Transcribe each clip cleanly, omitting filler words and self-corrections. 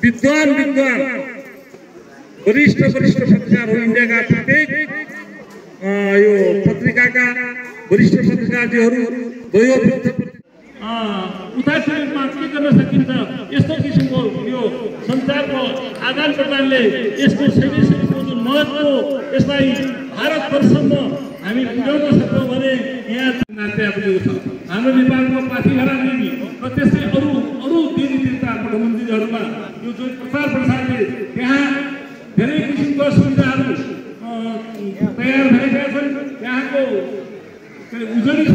विद्वान वरिष्ठ पत्रकारहरू इन्डियाका प्रत्येक यो पत्रिकाका वरिष्ठ पत्रकारजीहरू वयोवृद्ध उतारसमेतमा के गर्न सकिन्छ यस्तो किसिमको यो सञ्चारको आदान प्रदानले यसको शैलीको जुन महत्त्व यसलाई भारतभरसम्म हामी बुझाउन सक्छौँ भने यहाँ नाट्य पुगेको छ। हाम्रो नेपालको पाठीघरा नीति र त्यस्तै अरू दिनका मुख्यमन्त्रीहरूमा यो जुन प्रचार प्रसारले त्यहाँ धेरै किसिमका सुविधाहरू तयार भएका छन्। त्यहाँको उजुरी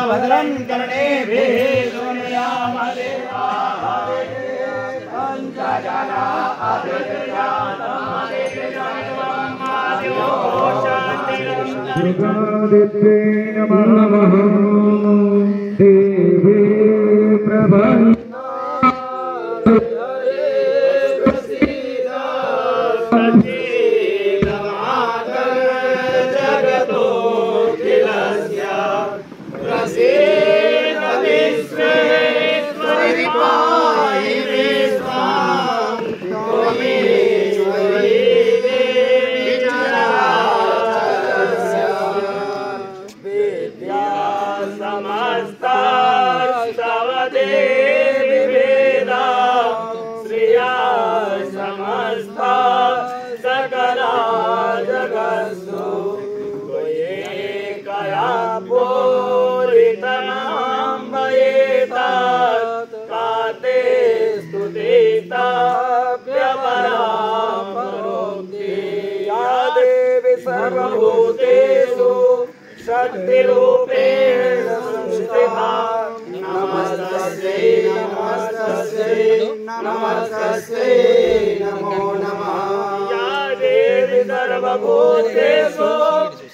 भद्रं कर्णेभिः नमः देवी प्रभं शक्तिरूपेण संस्थिता नमस्तस्यै नमो नमः। या देवी सर्वभूतेषु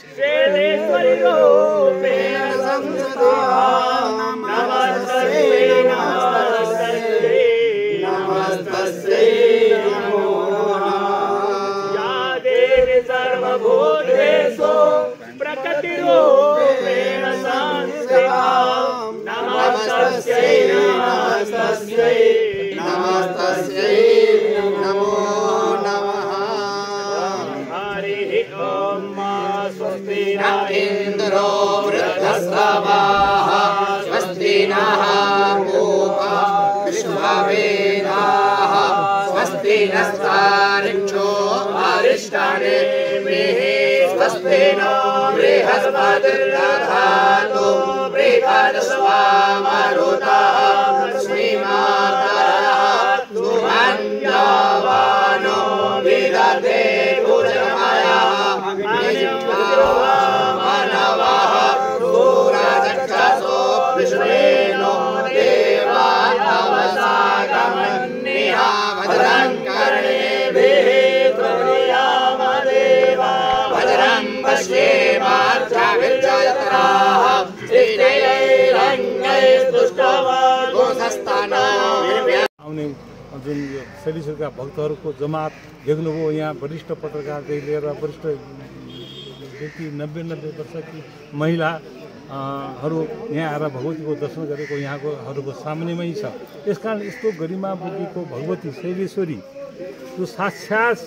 श्रेष्ठेश्वरी रूपेण संस्थिता नमस्तस्यै नमो नमः। या देवी सर्वभूतेषु प्रकृतिरूपेण संस्थिता नमस्तस्यै नमो नमः। हरिः ॐ स्वस्ति न इन्द्रो वृद्धस्तवाः स्वस्ति नः पूषा विश्ववेदाः स्वस्ति नस्तारिक्षो अरिष्टनेमिः स्वस्ति नो बृहस्पतिर्दधातु बृहस्पतिर्मरुतः श्रीमातरः सुमन्यवानो विदधे भुजमयः मानवः सूरचक्षसो विश्वेनो देवानवसागमन्यः भद्रं कर्णेभिः भद्रं पश्येमार्चविर्जयत्राः आउने जुन यो शैलीश्वरका भक्तहरूको जमात देख्नुभयो। यहाँ वरिष्ठ पत्रकारदेखि लिएर वरिष्ठ व्यक्ति 90 वर्षकी महिलाहरू यहाँ आएर भगवतीको दर्शन गरेको यहाँकोहरूको सामान्यमै छ। यसकारण यस्तो गरिमा बुद्धिको भगवती शैलेश्वरी जो साक्षात्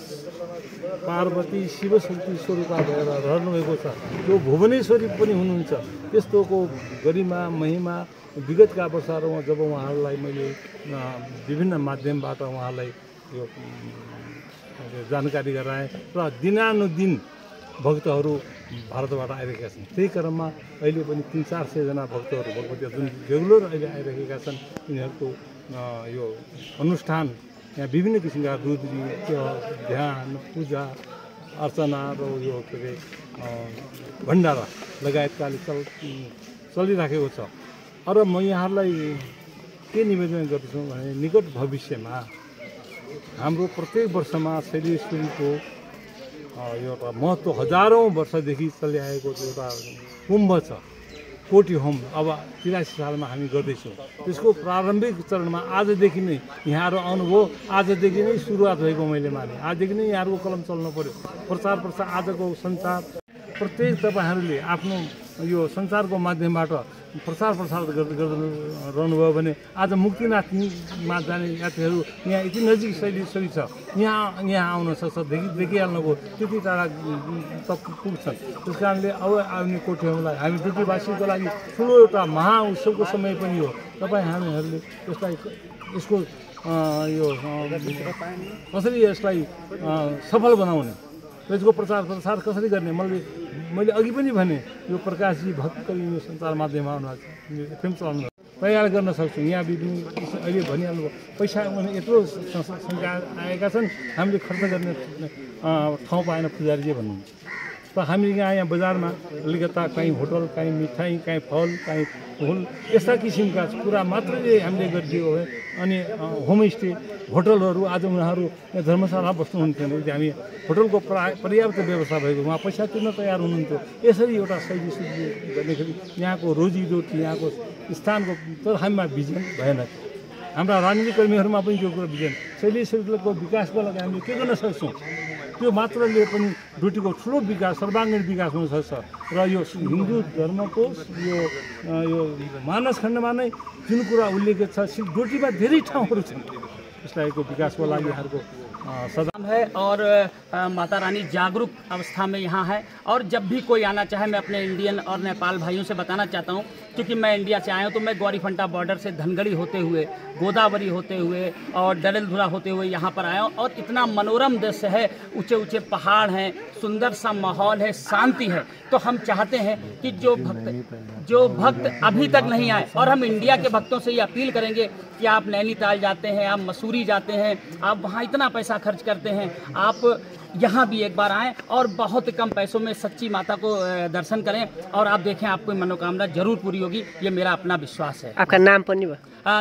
पार्वती शिवशक्ति स्वरूपा भएर रहनुभएको छ, त्यो भुवनेश्वरी पनि हुनुहुन्छ। त्यस्तोको गरिमा महिमा विगतका वर्षहरूमा जब उहाँहरूलाई मैले विभिन्न माध्यमबाट उहाँलाई यो जानकारी गराएँ र दिनानुदिन भक्तहरू भारतबाट आइरहेका छन्। त्यही क्रममा अहिले पनि 300-400 जना भक्तहरू भगवती जुन रेगुलर अहिले आइरहेका छन् यिनीहरूको यो अनुष्ठान यहाँ विभिन्न किसिमका रुद्री ध्यान पूजा अर्चना र यो के अरे भण्डारा लगायतकाले चलिराखेको छ। र म यहाँहरूलाई के निवेदन गर्दछु भने निकट भविष्यमा हाम्रो प्रत्येक वर्षमा शैलेश्वरीको एउटा महत्त्व हजारौँ वर्षदेखि चलिआएको एउटा कुम्भ छ कोटी होम। अब 83 सालमा हामी गर्दैछौँ। त्यसको प्रारम्भिक चरणमा आजदेखि नै यहाँहरू आउनुभयो, आजदेखि नै सुरुवात भएको मैले माने। आजदेखि नै यहाँहरूको कलम चल्नु पर्यो। प्रचार आजको सञ्चार प्रत्येक तपाईँहरूले आफ्नो यो सञ्चारको माध्यमबाट प्रचार रहनुभयो भने आज मुक्तिनाथमा जाने यात्रीहरू यहाँ यति नजिक शैली छ, यहाँ आउन सक्छ। देखिहाल्नुभयो त्यति टाढा तक पुग्छन्। त्यस कारणले अब आउने कोठीहरूलाई हामी ड्युटीवासीको लागि ठुलो एउटा महाउत्सवको समय पनि हो। तपाईँ हामीहरूले यसको यो कसरी यसलाई सफल बनाउने, यसको प्रचार कसरी गर्ने, मैले अघि पनि भने यो प्रकाशजी भर्खर यो सञ्चार माध्यममा एफएम चलाउनु तयार गर्न सक्छौँ। यहाँ विभिन्न अहिले भनिहाल्नुभयो पैसा यत्रो सङ्ख्या आएका छन्, हामीले खर्च गर्ने ठाउँ पाएन पुजारीले भन्नुहुन्छ। त हामी यहाँ बजारमा अलिकता कहीँ होटल, कहीँ मिठाई, कहीँ फल, कहीँ फुल, यस्ता किसिमका कुरा मात्रले हामीले गरिदियो हो। अनि होमस्टे होटलहरू आज उनीहरू यहाँ धर्मशाला बस्नुहुन्थ्यो भने हामी होटलको पर्याप्त व्यवस्था भएको उहाँ पैसा तिर्न तयार हुनुहुन्थ्यो। यसरी एउटा शैली शुद्धि गर्दाखेरि यहाँको रोजीरोटी, यहाँको स्थानको तर हामीमा भिजन भएन। हाम्रा राजनीतिक कर्मीहरूमा पनि त्यो कुरो भिजन, शैली शुद्धको विकासको लागि हामीले के गर्न सक्छौँ, त्यो मात्रले पनि ड्युटीको ठुलो विकास, सर्वाङ्गीण विकास हुनसक्छ। र यो हिन्दू धर्मको यो मानस खण्डमा नै जुन कुरा उल्लेखित छ, ड्युटीमा धेरै ठाउँहरू छन्। यसलाई विकासको लागि यहाँहरूको सदन है और माता रानी जागरूक अवस्था में यहाँ है। और जब भी कोई आना चाहे, मैं अपने इंडियन और नेपाल भाइयों से बताना चाहता हूँ, क्योंकि मैं इंडिया से आया हूँ, तो मैं ग्वारीफंटा बॉर्डर से धनगढ़ी होते हुए, गोदावरी होते हुए और डरेलधुरा होते हुए यहाँ पर आया हूँ। और इतना मनोरम दृश्य है, ऊंचे ऊंचे पहाड़ हैं, सुंदर सा माहौल है, शांति है। तो हम चाहते हैं कि जो भक्त अभी तक नहीं आए, और हम इंडिया के भक्तों से ये अपील करेंगे कि आप नैनीताल जाते हैं, आप मसूरी जाते हैं, आप वहाँ इतना पैसा खर्च करते हैं, आप यहाँ भी एक बार आएँ और बहुत कम पैसों में सच्ची माता को दर्शन करें और आप देखें आपको मनोकामना जरूर पूरी होगी। ये मेरा अपना विश्वास है। आपका नाम पन्नी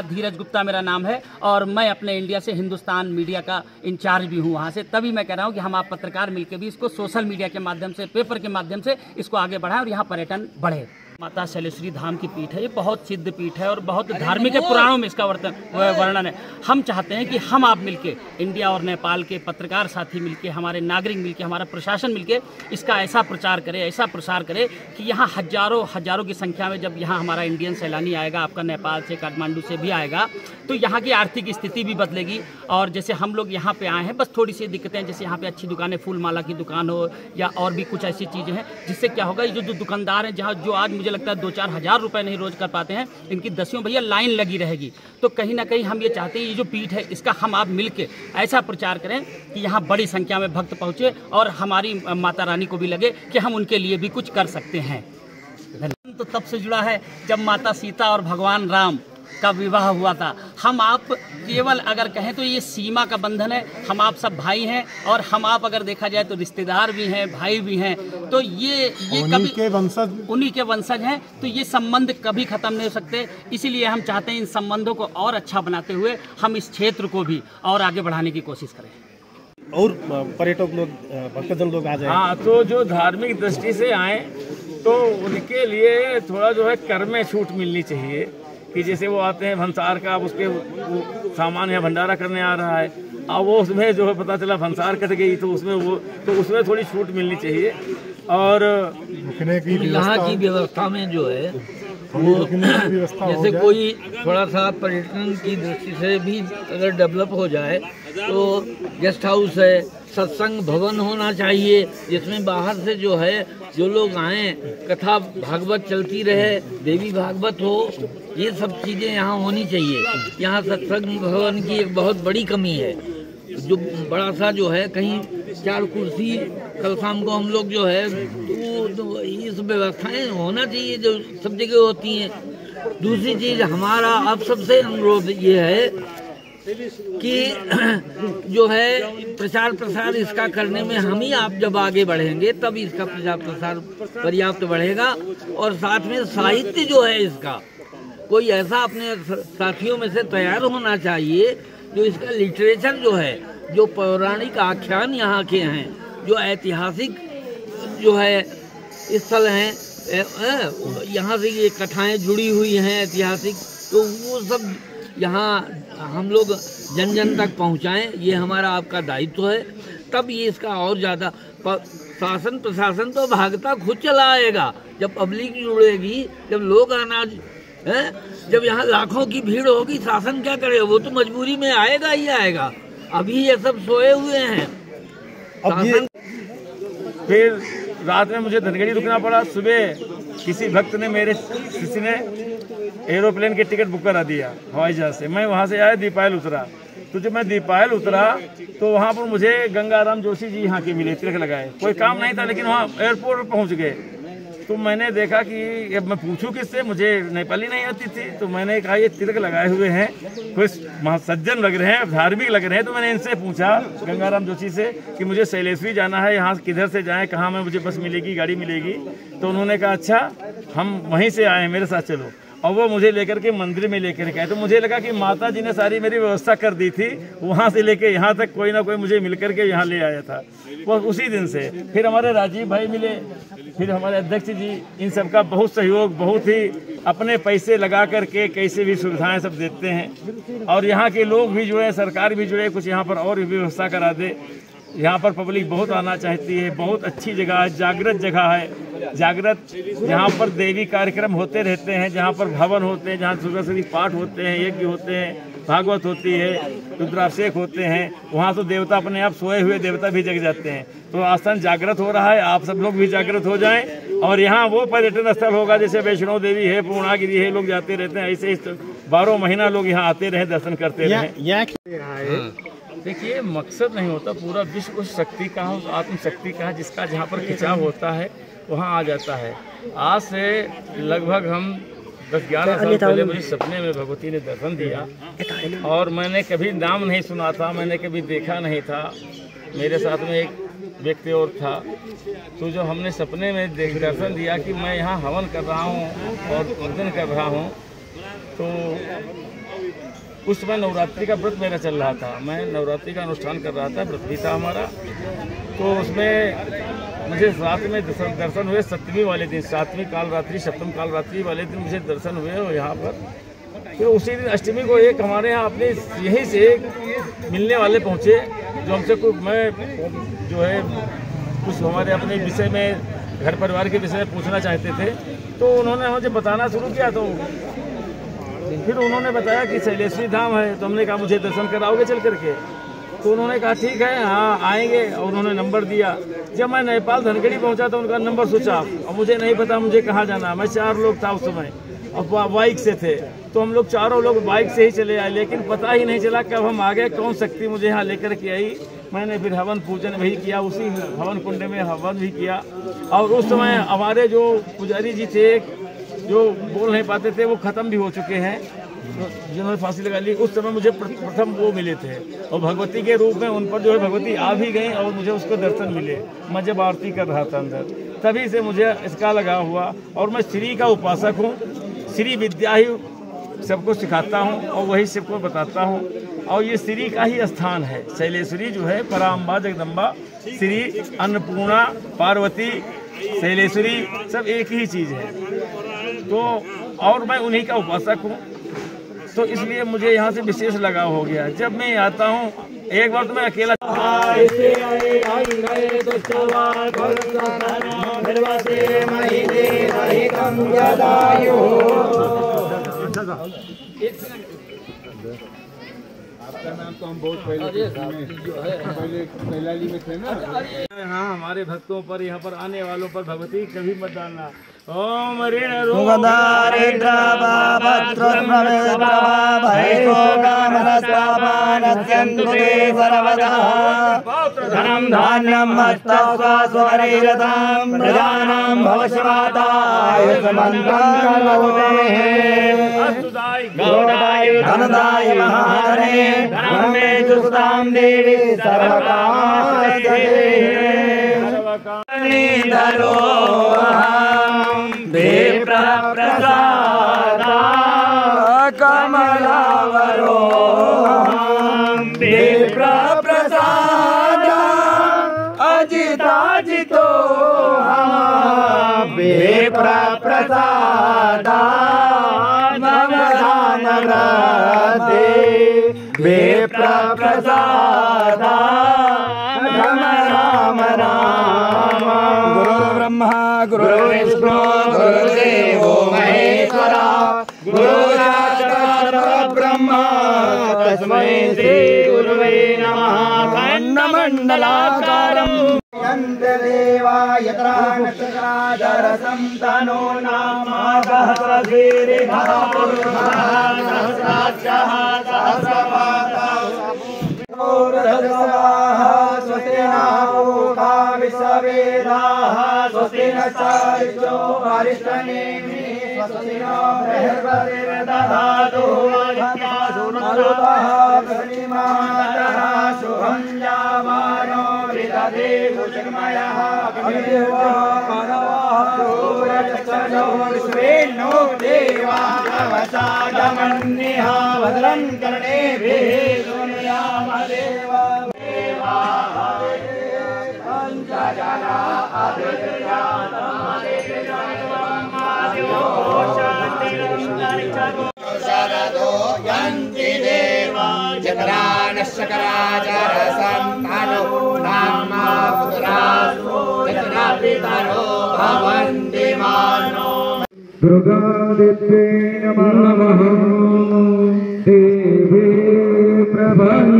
धीरज गुप्ता मेरा नाम है और मैं अपने इंडिया से हिंदुस्तान मीडिया का इंचार्ज भी हूँ वहाँ से। तभी मैं कह रहा हूँ कि हम आप पत्रकार मिलकर भी इसको सोशल मीडिया के माध्यम से, पेपर के माध्यम से इसको आगे बढ़ाएं और यहाँ पर्यटन बढ़े। माता शैलेश्वरी धाम की पीठ है, ये बहुत सिद्ध पीठ है और बहुत धार्मिक है, पुराणों में इसका वर्णन है। हम चाहते हैं कि हम आप मिलके, इंडिया और नेपाल के पत्रकार साथी मिलके, हमारे नागरिक मिलके, हमारा प्रशासन मिलके इसका ऐसा प्रचार करे, ऐसा प्रसार करे कि यहाँ हजारों की संख्या में जब यहाँ हमारा इंडियन सैलानी आएगा, आपका नेपाल से, काठमांडू से भी आएगा, तो यहाँ की आर्थिक स्थिति भी बदलेगी। और जैसे हम लोग यहाँ पे आए हैं, बस थोड़ी सी दिक्कतें, जैसे यहाँ पे अच्छी दुकानें, फूल माला की दुकान हो या और भी कुछ ऐसी चीज़ें हैं, जिससे क्या होगा, ये जो दुकानदार हैं, जहाँ जो आज मुझे लगता है 2-4 हज़ार रुपए नहीं रोज कर पाते हैं, इनकी 10 भैया लाइन लगी रहेगी। तो कहीं ना कहीं हम ये चाहते हैं, ये जो पीठ है इसका हम आप मिलके ऐसा प्रचार करें कि यहाँ बड़ी संख्या में भक्त पहुँचे और हमारी माता रानी को भी लगे कि हम उनके लिए भी कुछ कर सकते हैं। तो तब से जुड़ा है जब माता सीता और भगवान राम का विवाह हुआ था। हम आप केवल अगर कहें तो ये सीमा का बंधन है, हम आप सब भाई हैं और हम आप अगर देखा जाए तो रिश्तेदार भी हैं, भाई भी हैं। तो ये कभी उन्हीं के वंशज हैं, तो ये संबंध कभी खत्म नहीं हो सकते। इसीलिए हम चाहते हैं इन संबंधों को और अच्छा बनाते हुए हम इस क्षेत्र को भी और आगे बढ़ाने की कोशिश करें और पर्यटक लोग, भक्तजन लोग आ जाए। हाँ, तो जो धार्मिक दृष्टि से आए तो उनके लिए थोड़ा जो है कर में छूट मिलनी चाहिए कि जैसे वो आते हैं भंसार का, अब उसके वो सामान या भंडारा करने आ रहा है, अब वो उसमें जो है पता चला भंसार कट गई तो उसमें थोड़ी छूट मिलनी चाहिए। और यहाँ की व्यवस्था में जो है वो जैसे कोई थोड़ा सा पर्यटन की दृष्टि से भी अगर डेवलप हो जाए तो गेस्ट हाउस है, सत्संग भवन होना चाहिए, जिसमें बाहर से जो है जो लोग आएँ, कथा भागवत चलती रहे, देवी भागवत हो, ये सब चीज़ें यहाँ होनी चाहिए। यहाँ सत्संग भवन की एक बहुत बड़ी कमी है, जो बड़ा सा जो है कहीं 4 कुर्सी, कल शाम को हम लोग जो है तो ये सब व्यवस्थाएं होना चाहिए जो सब जगह होती हैं। दूसरी चीज़ हमारा अब सबसे अनुरोध ये है कि जो है प्रचार प्रसार इसका करने में हम ही आप जब आगे बढ़ेंगे तब इसका प्रचार प्रसार पर्याप्त बढ़ेगा। और साथ में साहित्य जो है इसका कोई ऐसा अपने साथियों में से तैयार होना चाहिए जो इसका लिटरेचर जो है, जो पौराणिक आख्यान यहाँ के हैं, जो ऐतिहासिक जो है स्थल हैं, यहाँ से ये कथाएं जुड़ी हुई हैं ऐतिहासिक, तो वो सब यहाँ हम लोग जन जन तक पहुँचाएं, ये हमारा आपका दायित्व है। तब ये इसका और ज़्यादा शासन प्रशासन तो भागता खुद चला आएगा जब पब्लिक जुड़ेगी, जब लोग अनाज है, जब यहाँ लाखों की भीड़ होगी, शासन क्या करेगा? वो तो मजबूरी में आएगा ही आएगा। अभी ये सब सोए हुए हैं। शासन फिर रात में मुझे धनगढ़ी रुकना पड़ा। सुबह किसी भक्त ने किसी ने एरोप्लेन की टिकट बुक करा दिया हवाई जहाज से। मैं वहाँ से आया, दीपायल उतरा। तो जब मैं दीपायल उतरा तो वहाँ पर मुझे गंगाराम जोशी जी यहाँ के मिले, तिलक लगाए। कोई काम नहीं था, लेकिन वहाँ एयरपोर्ट पर पहुँच गए। तो मैंने देखा कि अब मैं पूछूं किससे, मुझे नेपाली नहीं आती थी। तो मैंने कहा ये तिलक लगाए हुए हैं, कोई सज्जन लग रहे हैं, धार्मिक लग रहे हैं। तो मैंने इनसे पूछा, गंगाराम जोशी से, कि मुझे शैलेश्वरी जाना है, यहाँ किधर से जाएं, कहाँ में मुझे बस मिलेगी, गाड़ी मिलेगी? तो उन्होंने कहा अच्छा हम वहीं से आए हैं, मेरे साथ चलो। और वो मुझे लेकर के मंदिर में लेकर गए। तो मुझे लगा कि माता जी ने सारी मेरी व्यवस्था कर दी थी, वहाँ से लेके यहाँ तक कोई ना कोई मुझे मिल करके यहाँ ले आया था। वो उसी दिन से फिर हमारे राजीव भाई मिले, फिर हमारे अध्यक्ष जी, इन सब का बहुत सहयोग, बहुत ही अपने पैसे लगा करके कैसे भी सुविधाएं सब देते हैं। और यहाँ के लोग भी जुड़े, सरकार भी जुड़े, कुछ यहाँ पर और भी व्यवस्था करा दे। यहाँ पर पब्लिक बहुत आना चाहती है, बहुत अच्छी जगह है, जागृत जगह है। जागृत यहाँ पर देवी कार्यक्रम होते रहते हैं, जहाँ पर भवन होते हैं, जहाँ सुबह पाठ होते हैं, यज्ञ होते हैं, भागवत होती है, रुद्राभिषेक होते हैं। वहाँ तो देवता अपने आप, सोए हुए देवता भी जग जाते हैं। तो आस्थान जागृत हो रहा है, आप सब लोग भी जागृत हो जाएं। और यहाँ वो पर्यटन स्थल होगा जैसे वैष्णो देवी है, पूर्णागिरी है, लोग जाते रहते हैं। ऐसे 12 महीना लोग यहाँ आते रहे, दर्शन करते रहे। देखिए, मकसद नहीं होता, पूरा विश्व उस शक्ति का है, उस आत्मशक्ति का है, जिसका जहाँ पर खिंचाव होता है वहाँ आ जाता है। आज से लगभग हम 10-11 साल पहले मुझे सपने में भगवती ने दर्शन दिया, और मैंने कभी नाम नहीं सुना था, मैंने कभी देखा नहीं था। मेरे साथ में एक व्यक्ति और था। तो जो हमने सपने में दर्शन दिया कि मैं यहाँ हवन कर रहा हूँ और पूजन कर रहा हूँ, तो उस समय नवरात्रि का व्रत मेरा चल रहा था। मैं नवरात्रि का अनुष्ठान कर रहा था, व्रत भी था हमारा। तो उसमें मुझे रात में दर्शन हुए, 7वीं वाले दिन, 7वीं कालरात्रि, 7वीं कालरात्रि वाले दिन मुझे दर्शन हुए। और यहाँ पर फिर उसी दिन अष्टमी को एक हमारे यहाँ अपने यहीं से मिलने वाले पहुँचे, जो हमसे मैं जो है कुछ हमारे अपने विषय में, घर परिवार के विषय में पूछना चाहते थे। तो उन्होंने मुझे बताना शुरू किया। तो फिर उन्होंने बताया कि शैलेश्वरी धाम है। तो हमने कहा मुझे दर्शन कराओगे चल करके? तो उन्होंने कहा ठीक है, हाँ आएंगे। और उन्होंने नंबर दिया। जब मैं नेपाल धनगढ़ी पहुंचा तो उनका नंबर स्विच ऑफ, और मुझे नहीं पता मुझे कहाँ जाना। मैं 4 लोग था उस समय, और बाइक से थे। तो हम लोग 4 लोग बाइक से ही चले आए, लेकिन पता ही नहीं चला कब हम आ गए, कौन शक्ति मुझे यहाँ लेकर के आई। मैंने फिर हवन पूजन भी किया, उसी हवन कुंड में हवन भी किया। और उस समय हमारे जो पुजारी जी थे, जो बोल नहीं पाते थे, वो ख़त्म भी हो चुके हैं, जिन्होंने फांसी लगा ली। उस समय मुझे प्रथम वो मिले थे, और भगवती के रूप में उन पर जो है भगवती आ भी गई, और मुझे उसको दर्शन मिले। मैं जब आरती कर रहा था अंदर, तभी से मुझे इसका लगा हुआ। और मैं श्री का उपासक हूँ, श्री विद्या ही सबको सिखाता हूँ, और वही सबको बताता हूँ। और ये श्री का ही स्थान है। शैलेश्वरी जो है, पराम्बा, जगदम्बा, श्री, अन्नपूर्णा, पार्वती, शैलेश्वरी, सब एक ही चीज़ है। तो और मैं उन्हीं का उपासक हूँ, तो इसलिए मुझे यहाँ से विशेष लगाव हो गया। जब मैं आता हूँ, एक बार तो मैं अकेला आपका नाम तो हम बहुत पहले कैलाली में थे ना। हाँ, हमारे भक्तों पर, यहाँ पर आने वालों पर भगवती कभी मत डालना। ओम ऋण धनम धान्यम प्रजानां भवशमाताय धनदाय महाने धनमे दुष्टां देवी सर्वकामधरो विप्रप्रसादा कमलावरो विप्रप्रसादा अजिता पराजितो विप्र प्रसादा नवदान वृद्धि विप्र प्रसादा राम राम राम। गुरुर्ब्रह्मा गुरुर्विष्णु गुरुर्देवो महेश्वरा गुरुसाक्षात् परब्रह्म तस्मै श्री गुरुवे नमः। खण्डमण्डलाकारम् यन्त्रदेवा यत्र नक्षत्रादरसं तनो नामागः सहस्रशीर्षः पुरुषः सहस्राक्षः सहस्रपादः स्वस्ति न पूषा विश्ववेदाः स्वस्ति नक्षत्रो अरिष्टनेमिः स्वस्ति नो बृहस्पतिर्दधातु मरुतः प्रतिमातः शुभं यामानो विदधे कुचिर्मयः सूर्यचक्षुषो विश्वेन्नो देवाः वसागमन्यः भद्रं कर्णेभिः शृणुयाम देवा पंचजना शरदो यन्ति देवा चक्रानशकराचरसं तनो नामा पुत्रासो यत्र पितरो भवन्ति मानो। दुर्गादित्ये नमः देवी प्रभन्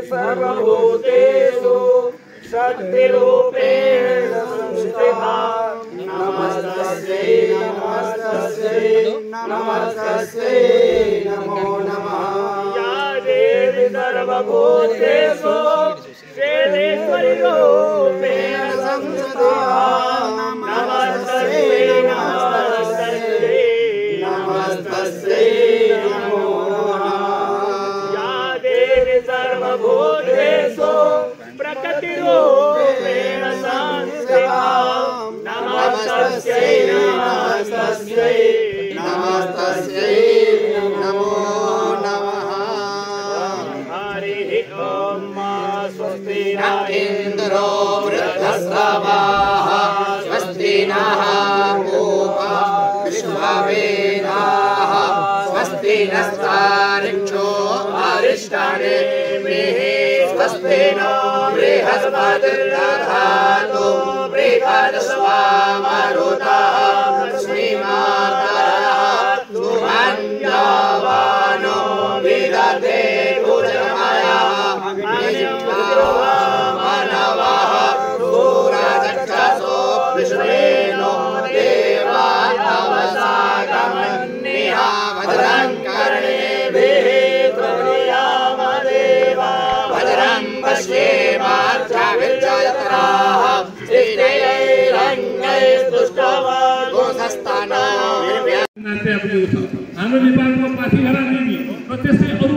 सर्वभूतेषु शक्तिरूपेण संस्थिता नमस्तस्यै नमस्तस्यै नमस्तस्यै नमो नमः। या देवी सर्वभूतेषु श्रेष्ठेश्वरी रूपेण संस्थिता नमस्तस्यै नमस्तस्यै नमस्तस्यै नमो सर्वभूतेषु प्रकृतिरूपेण संस्थिता नमस्तस्यै नमस्तस्यै नमस्तस्यै नमो नमः। हरिः ॐ स्वस्ति न इन्द्रो वृद्धश्रवाः स्वस्ति नः पूषा विश्ववेदाः स्वस्ति नस्तारिक्षो अरिष्टनेमिः स्वस्ति नो बृहस्पतिर्दधातु बृहस्पतिर्वा मरुतः श्रीमातरः शुभं यावानो विदधे कुचिर्मयः मनवः सूर्यचक्षुषो विश्वेन्नो देवाः वसागमन्यः भद्रं कर्णेभिः शृणुयाम देवा भद्रं पश्येमाक्षभिर्जयत्राः हाम्रो नेपालको पाठीघरा निधि र त्यस्तै अरू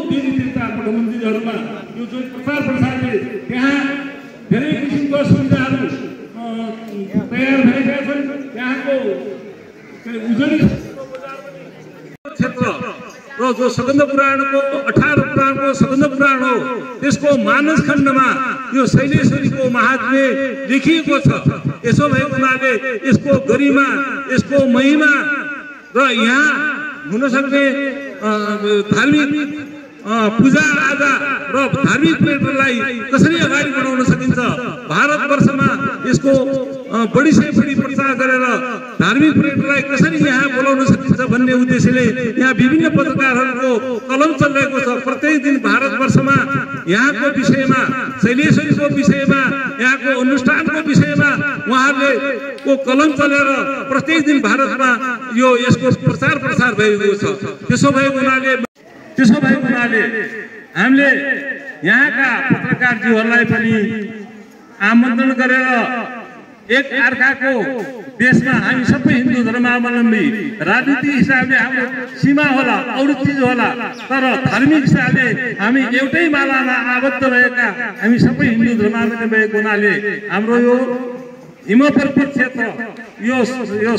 दिदी तीर्थहरूको मन्दिरहरूमा यो जुन प्रचार प्रसारले त्यहाँ धेरै किसिमको सुविधाहरू तयार भएका छन्। त्यहाँको उजनी क्षेत्र र जो स्कन्द पुराणको 18 पुराणको स्कन्द पुराण हो त्यसको मानस खण्डमा यो शैलेश्वरीको महात्म्य लेखिएको छ। यसो भएको हुनाले यसको गरिमा यसको महिमा र यहाँ हुन सक्ने धार्मिक पूजा आजा र धार्मिक पर्यटनलाई कसरी अगाडि बढाउन सकिन्छ, भारतवर्षमा यसको बढी से बढी प्रचार गरेर धार्मिक पर्यटनलाई कसरी यहाँ बोलाउन सकिन्छ भन्ने उद्देश्यले यहाँ विभिन्न पत्रकारहरूको कलम चलिरहेको छ। प्रत्येक दिन भारतवर्षमा यहाँको विषयमा, शैलेश्वरीको विषयमा, यहाँको अनुष्ठानको विषयमा उहाँहरूले को कलम चलेर प्रत्येक दिन भारतमा यसको प्रचार प्रसार भइरहेको छ। त्यसो भएको हुनाले हामीले यहाँका पत्रकारज्यूहरूलाई पनि आमन्त्रण गरेर एक अर्काको देशमा हामी सबै हिन्दू धर्मावलम्बी राजनीतिक हिसाबले हाम्रो सीमा होला, अरू चिज होला, तर धार्मिक हिसाबले हामी एउटै मालामा आबद्ध भएका हामी सबै हिन्दू धर्मावलम्बी भएको हुनाले हाम्रो यो हिम पर्वत क्षेत्र यो